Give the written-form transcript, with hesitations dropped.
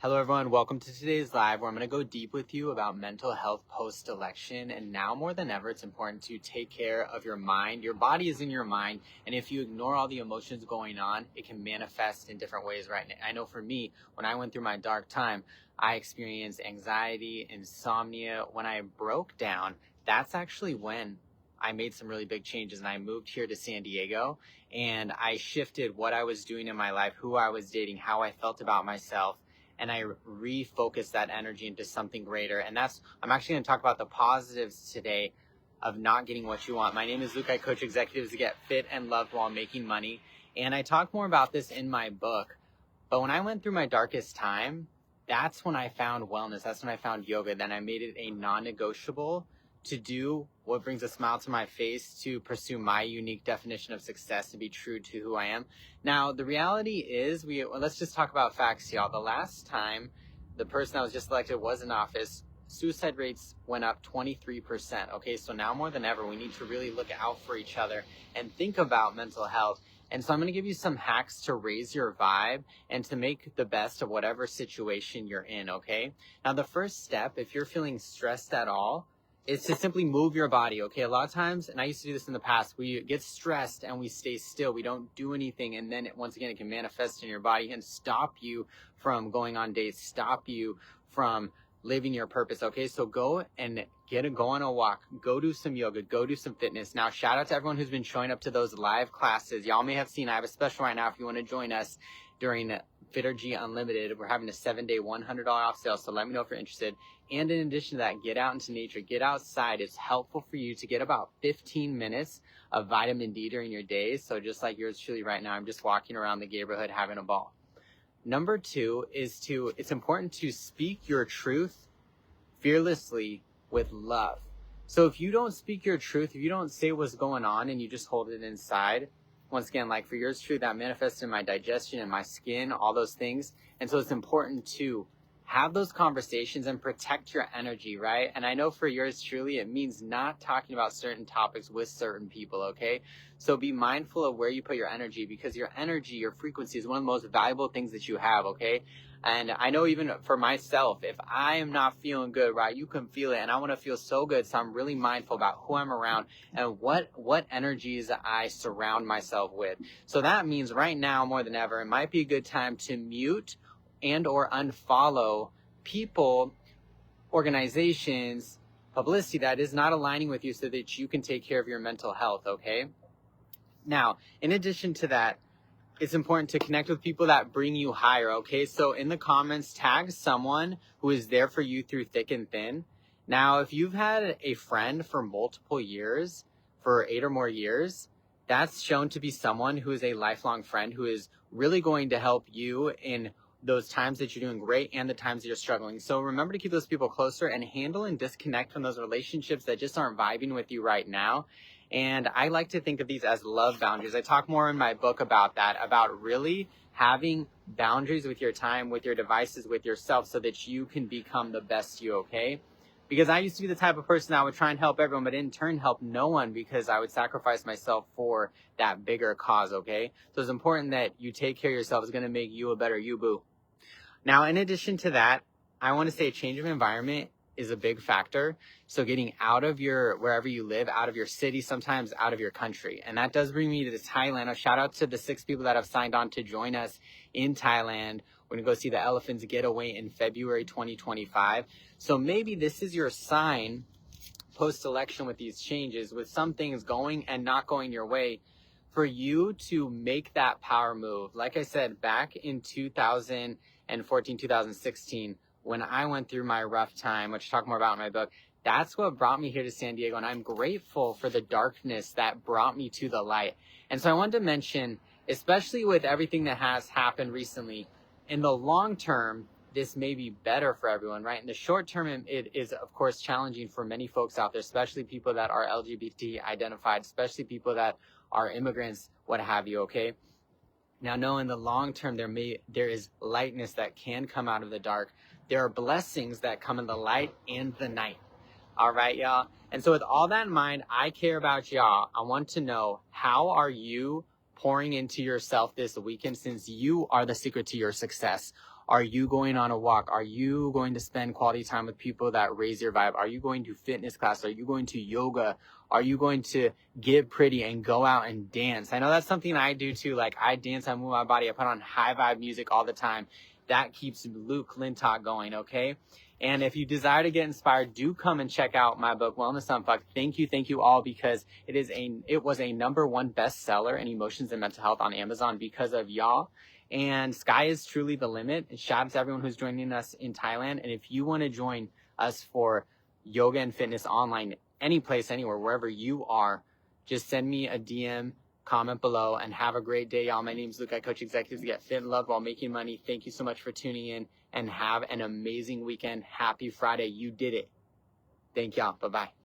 Hello, everyone. Welcome to today's live where I'm going to go deep with you about mental health post-election. And now more than ever, it's important to take care of your mind. Your body is in your mind. And if you ignore all the emotions going on, it can manifest in different ways right now. I know for me, when I went through my dark time, I experienced anxiety, insomnia. When I broke down, that's actually when I made some really big changes and I moved here to San Diego and I shifted what I was doing in my life, who I was dating, how I felt about myself, and I refocus that energy into something greater. And I'm actually going to talk about the positives today of not getting what you want. My name is Luke. I coach executives to get fit and loved while making money. And I talk more about this in my book. But when I went through my darkest time, that's when I found wellness. That's when I found yoga. Then I made it a non-negotiable to do what brings a smile to my face, to pursue my unique definition of success, to be true to who I am. Now, the reality is, let's just talk about facts, y'all. The last time the person that was just elected was in office, suicide rates went up 23%. Okay, so now more than ever, we need to really look out for each other and think about mental health. And so I'm going to give you some hacks to raise your vibe and to make the best of whatever situation you're in, okay? Now, the first step, if you're feeling stressed at all, is to simply move your body, okay? A lot of times, and I used to do this in the past, we get stressed and we stay still. We don't do anything, and then once again, it can manifest in your body and stop you from going on dates, stop you from living your purpose, okay? So go on a walk, go do some yoga, go do some fitness. Now, shout out to everyone who's been showing up to those live classes. Y'all may have seen, I have a special right now if you want to join us during Fittergy Unlimited. We're having a 7-day $100 off sale, so let me know if you're interested. And in addition to that, get out into nature, get outside. It's helpful for you to get about 15 minutes of vitamin D during your day. So just like yours truly right now, I'm just walking around the neighborhood having a ball. Number two is it's important to speak your truth fearlessly with love. So if you don't speak your truth, if you don't say what's going on and you just hold it inside, once again, like for yours truly, that manifests in my digestion and my skin, all those things. And so it's important to have those conversations and protect your energy, right? And I know for yours truly, it means not talking about certain topics with certain people, okay? So be mindful of where you put your energy, because your energy, your frequency is one of the most valuable things that you have, okay? And I know even for myself, if I am not feeling good, right, you can feel it. And I want to feel so good. So I'm really mindful about who I'm around and what energies I surround myself with. So that means right now more than ever, it might be a good time to mute and or unfollow people, organizations, publicity that is not aligning with you so that you can take care of your mental health, okay? Now, in addition to that, it's important to connect with people that bring you higher, okay? So in the comments, tag someone who is there for you through thick and thin. Now, if you've had a friend for multiple years, for 8 or more years, that's shown to be someone who is a lifelong friend who is really going to help you in those times that you're doing great and the times that you're struggling. So remember to keep those people closer and handle and disconnect from those relationships that just aren't vibing with you right now. And I like to think of these as love boundaries. I talk more in my book about that, about really having boundaries with your time, with your devices, with yourself, so that you can become the best you, okay? Because I used to be the type of person that would try and help everyone, but in turn help no one, because I would sacrifice myself for that bigger cause, okay? So it's important that you take care of yourself. It's going to make you a better you, boo. Now, in addition to that, I want to say a change of environment is a big factor. So getting out of wherever you live, out of your city, sometimes out of your country. And that does bring me to Thailand. A shout out to the 6 people that have signed on to join us in Thailand. We're going to go see the elephants getaway in February 2025. So maybe this is your sign post-election with these changes, with some things going and not going your way, for you to make that power move. Like I said, back in 2014, 2016, when I went through my rough time, which I talk more about in my book, that's what brought me here to San Diego. And I'm grateful for the darkness that brought me to the light. And so I wanted to mention, especially with everything that has happened recently, in the long term, this may be better for everyone, right? In the short term, it is, of course, challenging for many folks out there, especially people that are LGBT identified, especially people that are immigrants, what have you, okay? Now, know in the long term, there is lightness that can come out of the dark. There are blessings that come in the light and the night. All right, y'all? And so with all that in mind, I care about y'all. I want to know, how are you pouring into yourself this weekend, since you are the secret to your success? Are you going on a walk? Are you going to spend quality time with people that raise your vibe? Are you going to fitness class? Are you going to yoga? Are you going to get pretty and go out and dance? I know that's something I do too. Like I dance, I move my body, I put on high vibe music all the time. That keeps Luke Lintock going, okay? And if you desire to get inspired, do come and check out my book, Wellness Unfucked. Thank you all, because it was a #1 bestseller in emotions and mental health on Amazon because of y'all. And sky is truly the limit. And shout out to everyone who's joining us in Thailand. And if you want to join us for yoga and fitness online, any place, anywhere, wherever you are, just send me a DM, comment below, and have a great day, y'all. My name is Luke. I coach executives to get fit and love while making money. Thank you so much for tuning in, and have an amazing weekend. Happy Friday. You did it. Thank y'all. Bye-bye.